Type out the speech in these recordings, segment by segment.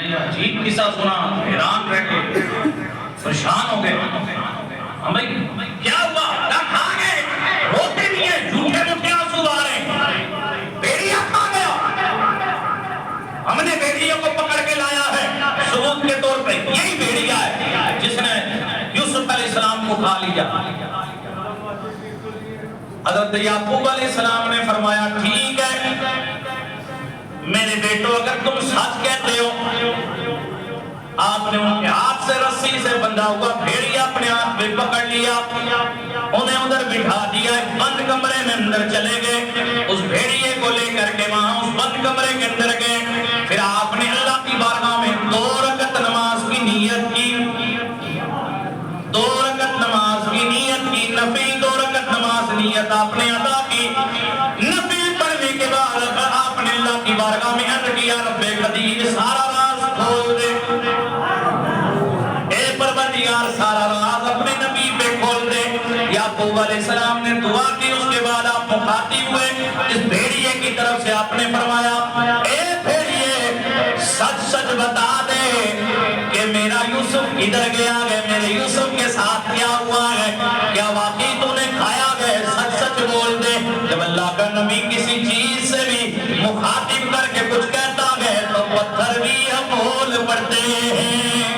یہ عجیب قصہ سنا، حیران رہ گئے، پریشان ہو گئے. ہم بھائی کیا ہوا؟ کہاں گئے؟ روتے بھی ہیں، جھوٹے موٹے آنسو آ رہے ہیں. بھیڑیا کھا گیا. ہم نے بھیڑیوں کو پکڑ کے لایا ہے ثبوت کے طور پہ. یہی بھیڑیا ہے جس نے یوسف علیہ السلام کو کھا لیا. حضرت یعقوب علیہ السلام نے فرمایا ٹھیک ہے میرے بیٹو، اگر تم سچ کہتے ہو. آپ نے ان کے ہاتھ سے رسی سے بندھا ہوا بھیڑیا اپنے ہاتھ میں پکڑ لیا، انہیں ادھر بٹھا دیا، ایک بند کمرے میں اندر چلے گئے. اس بھیڑیے کو لے کر کے وہاں اس بند کمرے کے اندر گئے. پھر آپ نے اللہ کی بارگاہ میں 2 رکعت نماز کی نیت کی، 2 رکعت نماز کی نیت کی، نفل 2 رکعت نماز نیت آپ نے ادا کی. نفل پڑھنے کے بعد آپ نے اللہ کی بارگاہ میں عرض کیا رب قدیر سارا راز کھول دے، اے پروردگار سارا راز اپنے نبی پہ کھول دے. یعقوب علیہ السلام نے دعا کی. اس کے بعد آپ مخاطب ہوئے اس بھیڑیے کی طرف سے. آپ نے فرمایا اے بھیڑیے سچ سچ بتا دے کہ میرا یوسف ادھر گیا ہے، میرے یوسف کے ساتھ کیا ہوا ہے، کیا واقعی تو نے کھایا ہے؟ سچ سچ بول دے. جب اللہ کا نبی کسی چیز سے بھی مخاطب کر کے کچھ کہتا ہے تو پتھر بھی بول پڑتے ہیں.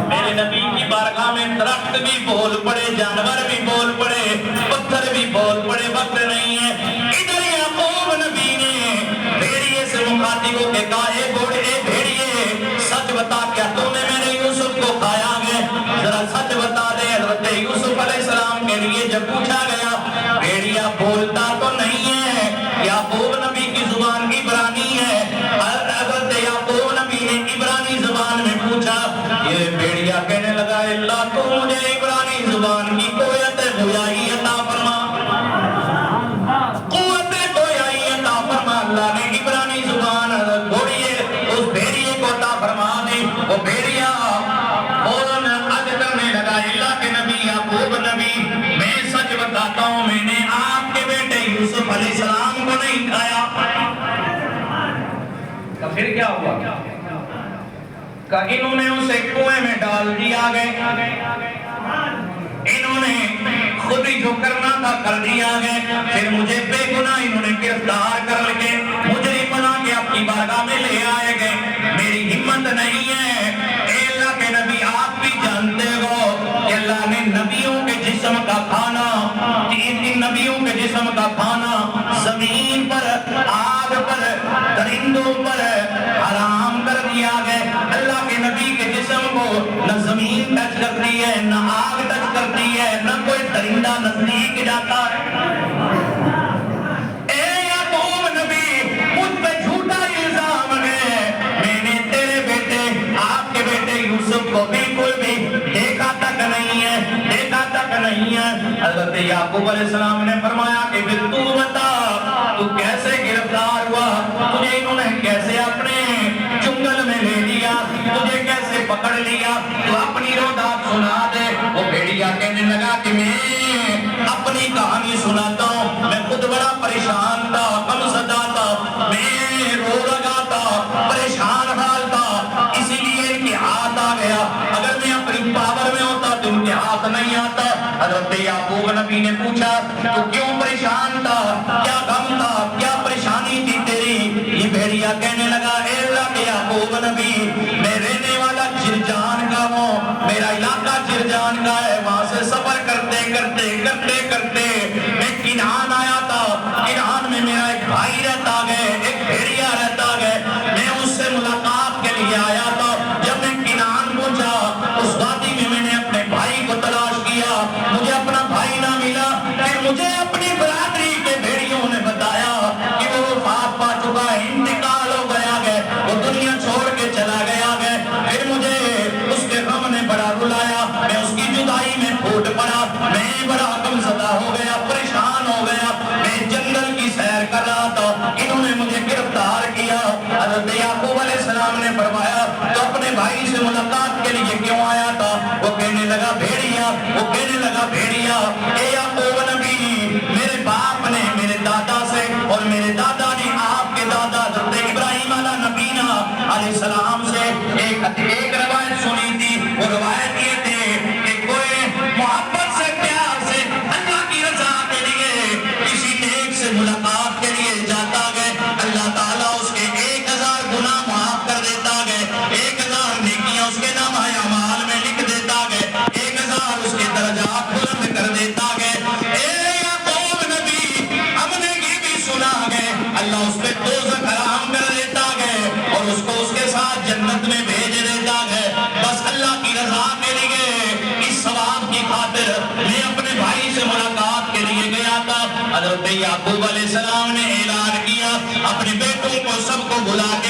میرے نبی کی بارگاہ میں درخت بھی بول پڑے، جانور بھی بول پڑے، پتھر بھی بول پڑے، وقت نہیں ہے. ادھر یعقوب نبی نے بھیڑیے سے مخاطب ہو کے کہا اے بھیڑیے سچ بتا کیا تو نے میرے یوسف کو کھایا ہے؟ ذرا سچ بتا دے. حضرت یوسف علیہ السلام کے لیے جب پوچھا گیا بھیڑیا بولتا تو نہیں ہے. یعقوب نبی کی زبان عبرانی ہے. حضرت یعقوب نبی نے عبرانی زبان میں پوچھا. یہ بھیڑیا کہنے لگا اللہ تو مجھے عبرانی زبان کی قوت گویائی عطا فرما، قوت گویائی عطا فرما. اللہ نے عبرانی زبان اس بھیڑیے کو عطا فرما دی. وہ بھیڑیا فوراً عد کرنے لگا اللہ کے نبی یعقوب نبی میں سچ بتاتا ہوں میں نے آپ کے بیٹے یوسف علیہ السلام کو نہیں کھایا. تو پھر کیا ہوا کہ انہوں نے اسے کنویں میں ڈال دیا گئے، انہوں نے خود ہی جو کرنا تھا کر دیا گئے. پھر مجھے بے گناہ انہوں نے گرفتار کر کے مجھے بنا کے اپنی بارگاہ میں لے آئے گئے. میری ہمت نہیں ہے. اے اللہ کے نبی آپ بھی جانتے ہو کہ اللہ نے نبیوں کے جسم کا کھانا، 3 نبیوں کے جسم کا کھانا زمین پر، آگ پر، درندوں پر حرام کر دیا گئے. اللہ کے نبی کے جسم کو نہ زمین ٹچ کرتی ہے، نہ آگ ٹچ کرتی ہے، نہ کوئی درندہ نزدیک جاتا ہے. اے یعقوب نبی مجھ پہ جھوٹا الزام ہے. میں نے تیرے بیٹے آپ کے بیٹے یوسف کو بالکل بھی دیکھا تک نہیں ہے، دیکھا تک نہیں ہے. حضرت یعقوب علیہ السلام نے فرمایا کہ پھر تو بتا تو کیسے گرفتار ہوا، تجھے انہوں نے کیسے اپنے چنگل میں لے لیا، تجھے کیسے پکڑ لیا، تو اپنی روایت سنا دے. وہ بھیڑیا کہنے لگا کہ میں اپنی کہانی سناتا ہوں. میں خود بڑا پریشان تھا، غمزدہ تھا، میں رو رہا تھا، پریشان حال تھا، اسی لیے ان کے ہاتھ آ گیا. اگر میں اپنی پاور میں ہوتا تو ان کے ہاتھ نہیں آتا. حضرت یعقوب نبی نے پوچھا تو کیوں پریشان تھا، کیا غم تھا، کیا پریشانی تھی تیری؟ یہ بھیڑیا کہنے لگا اے اللہ کے یعقوب نبی میں رہنے والا جرجان کا ہوں، میرا علاقہ جرجان کا ہے. وہاں سے سفر کرتے کرتے کرتے کرتے میں کنعان آیا تھا. کنعان میں میرا ایک بھائی رہتا گئے، ایک بھیڑیا رہتا گئے. میں اس سے ملاقات کے لیے آیا تھا. جب میں کنعان پہنچا اس وادی میں میں نے اپنے بھائی کو تلاش کیا، مجھے اپنا بھائی نہ ملا. پھر مجھے اپنی برادری کے بھیڑیوں نے بتایا کہ وہ وفات پا چکا ہے، انتقال ہو گیا ہے، وہ دنیا چھوڑ کے چلا گیا ہے. پھر مجھے اس کے غم نے بڑا رلایا، میں اس کی جدائی میں پھوٹ پڑا، میں بڑا غمزدہ ہو گیا، پریشان ہو گیا. میں جنگل کی سیر کر رہا تھا، انہوں نے مجھے گرفتار کیا. حضرت یعقوب علیہ السلام نے فرمایا تو اپنے بھائی سے ملاقات کے لیے کیوں آیا تھا؟ وہ کہنے لگا بھیڑیا، وہ کہنے لگا بھیڑیا اے یعقوب نبی میرے باپ نے میرے دادا سے اور میرے دادا نے آپ کے دادا حضرت ابراہیم علیہ نبینا علیہ السلام سے ایک روایت سنی تھی. وہ روایت یہ تھی کہ کوئی محبت سے پیار سے اللہ کی رضا کے لیے کسی نیک سے ملاقات کے لیے جاتا گئے, اللہ تعالیٰ اس کے 1000 گناہ معاف کر دیتا گئے, 1000 نیکیاں اس کے نامہ اعمال میں لکھ دیتا گئے, 1000 اس کے درجات بلند کر دیتا گئے. اللہ اس پہ دوزخ حرام کر دیتا گئے اور اس کو اس کے ساتھ جنت میں بھیج دیتا گئے. بس اللہ کی رضا کے لیے اس ثواب کی خاطر میں اپنے بھائی سے ملاقات کے لیے گیا تھا. حضرت یعقوب علیہ السلام نے اعلان کیا, اپنے بیٹوں کو سب کو بلا کے